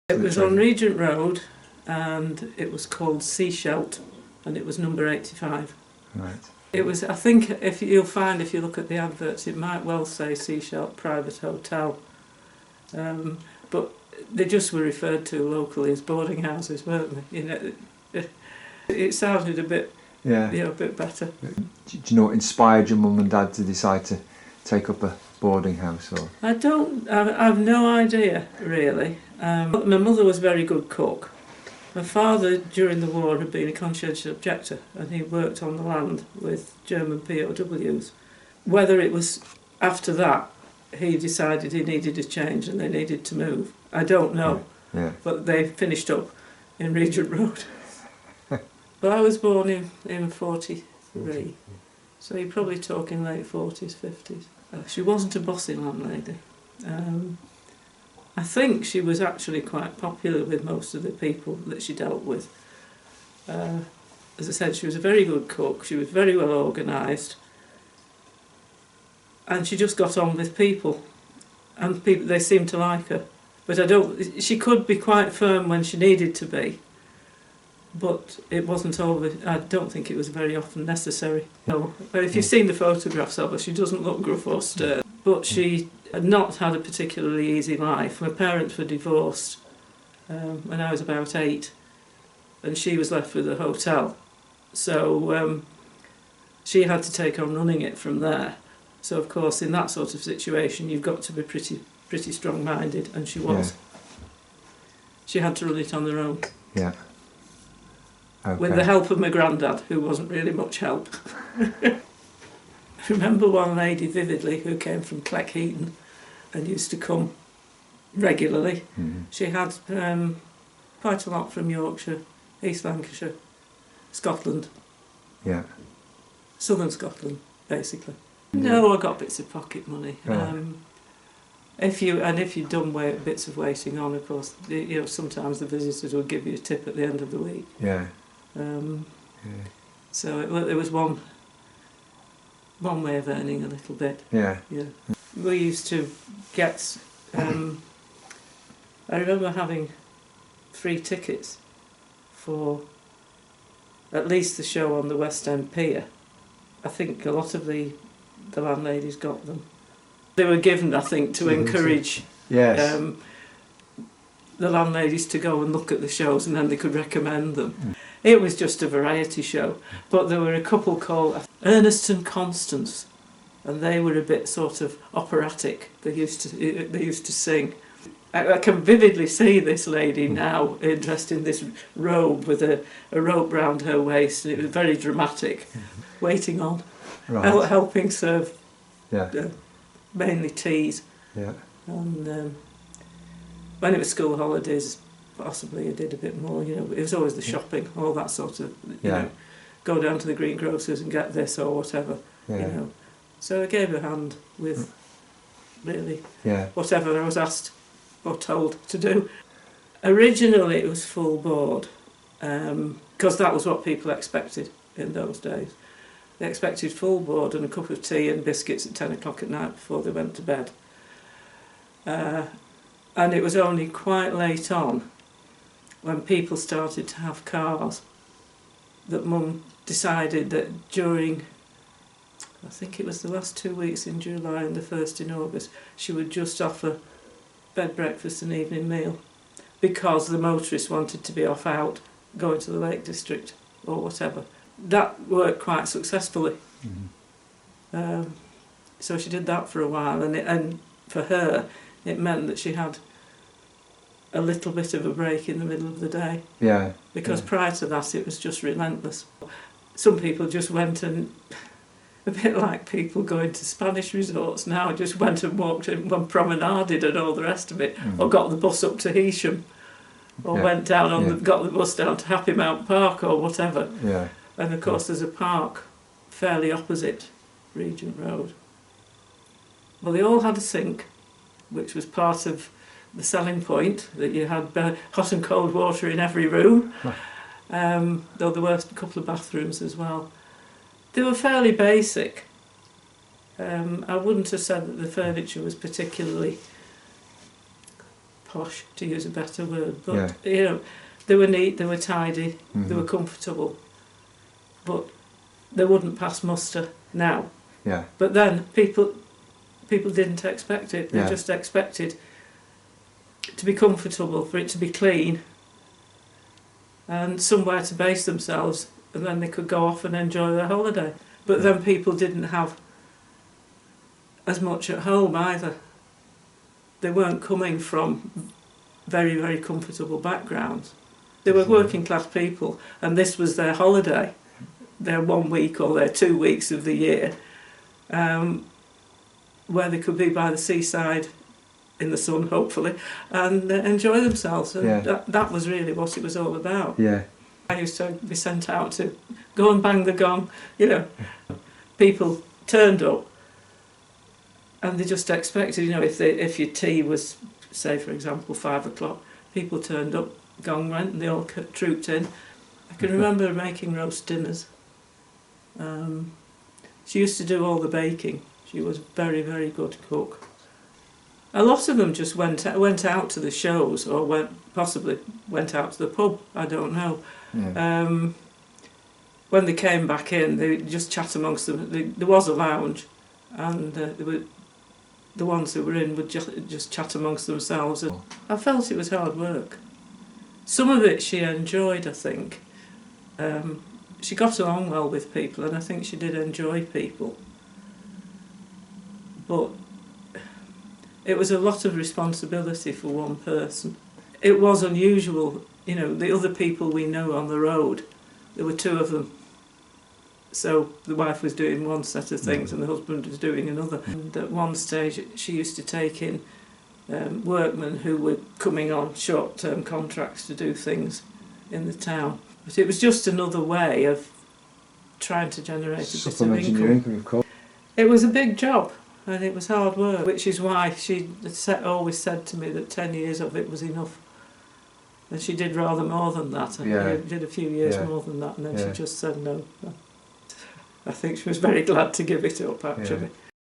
It was on Regent Road, and it was called Seashelt, and it was number 85. Right. It was, I think, if you'll find if you look at the adverts, it might well say Seashelt Private Hotel, but they just were referred to locally as boarding houses, weren't they? You know, it sounded a bit, a bit better. Do you know what inspired your mum and dad to decide to take up a boarding house? Or I've no idea really. My mother was a very good cook. My father, during the war, had been a conscientious objector, and he worked on the land with German POWs. Whether it was after that he decided he needed a change and they needed to move, I don't know. Yeah. But they finished up in Regent Road. But I was born in 43, so you're probably talking late 40s, 50s. She wasn't a bossy landlady. I think she was actually quite popular with most of the people that she dealt with. As I said, she was a very good cook, she was very well organised, and she just got on with people, and they seemed to like her. But she could be quite firm when she needed to be, but it wasn't always, I don't think it was very often necessary. No, but if you've seen the photographs of her, she doesn't look gruff or stern. But she had not had a particularly easy life. My parents were divorced when I was about 8, and she was left with a hotel. So she had to take on running it from there. So of course, in that sort of situation, you've got to be pretty strong-minded, and she was. Yeah. She had to run it on her own. Yeah. Okay. With the help of my granddad, who wasn't really much help. I remember one lady vividly who came from Cleckheaton and used to come regularly. Mm-hmm. She had quite a lot from Yorkshire, East Lancashire, Scotland. Yeah. Southern Scotland, basically. Yeah. No, I got bits of pocket money. Yeah. If you'd done bits of waiting on, of course, sometimes the visitors would give you a tip at the end of the week. Yeah. So it was one way of earning a little bit. Yeah. Yeah. We used to get. I remember having free tickets for at least the show on the West End Pier. I think a lot of the landladies got them. They were given, I think, to encourage the landladies to go and look at the shows, and then they could recommend them. Mm. It was just a variety show, but there were a couple called Ernest and Constance, and they were a bit sort of operatic. They used to sing. I can vividly see this lady now dressed in this robe with a rope round her waist, and it was very dramatic, waiting on, helping serve. Yeah. Mainly teas. Yeah. And when it was school holidays, possibly I did a bit more. It was always the shopping, all that sort of. Go down to the greengrocers and get this or whatever. Yeah. So I gave a hand with really whatever I was asked or told to do. Originally, it was full board because that was what people expected in those days. They expected full board and a cup of tea and biscuits at 10 o'clock at night before they went to bed. And it was only quite late on, when people started to have cars, that Mum decided that during, I think it was the last 2 weeks in July and the first in August, she would just offer bed, breakfast and evening meal, because the motorists wanted to be off out, going to the Lake District or whatever. That worked quite successfully. Mm-hmm. So she did that for a while, and for her it meant that she had a little bit of a break in the middle of the day. Yeah. Because prior to that it was just relentless. Some people just went and, a bit like people going to Spanish resorts now, just went and walked and promenaded and all the rest of it, or got the bus up to Heysham, or went down got the bus down to Happy Mount Park or whatever. Yeah. And of course there's a park fairly opposite Regent Road. Well, they all had a sink, which was part of the selling point, that you had hot and cold water in every room, though there were a couple of bathrooms as well. They were fairly basic. I wouldn't have said that the furniture was particularly posh, to use a better word, but Yeah. you know, they were neat, they were tidy, Mhm. they were comfortable, but they wouldn't pass muster now. Yeah. But then people didn't expect it. They Yeah. just expected to be comfortable, for it to be clean, and somewhere to base themselves, and then they could go off and enjoy their holiday. But then people didn't have as much at home either. They weren't coming from very, very comfortable backgrounds. They were working class people, and this was their holiday, their 1 week or their 2 weeks of the year, where they could be by the seaside in the sun, hopefully, and enjoy themselves. And that was really what it was all about. Yeah. I used to be sent out to go and bang the gong. You know, people turned up, and they just expected, you know, if your tea was, say for example, 5 o'clock, people turned up, gong went, and they all trooped in. I can remember making roast dinners. She used to do all the baking. She was a very, very good cook. A lot of them just went out to the shows, or possibly went out to the pub. I don't know. Yeah. When they came back in, they just chat amongst them. There was a lounge, and the ones who were in would just chat amongst themselves. And I felt it was hard work. Some of it she enjoyed, I think. She got along well with people, and I think she did enjoy people. But it was a lot of responsibility for one person. It was unusual, you know, the other people we know on the road, there were 2 of them. So the wife was doing one set of things and the husband was doing another. And at one stage she used to take in workmen who were coming on short-term contracts to do things in the town. But it was just another way of trying to generate a bit of income. Your income, of course. It was a big job, and it was hard work, which is why she always said to me that 10 years of it was enough. And she did rather more than that. Yeah. Did a few years Yeah. more than that, and then Yeah. she just said no. I think she was very glad to give it up, actually. Yeah.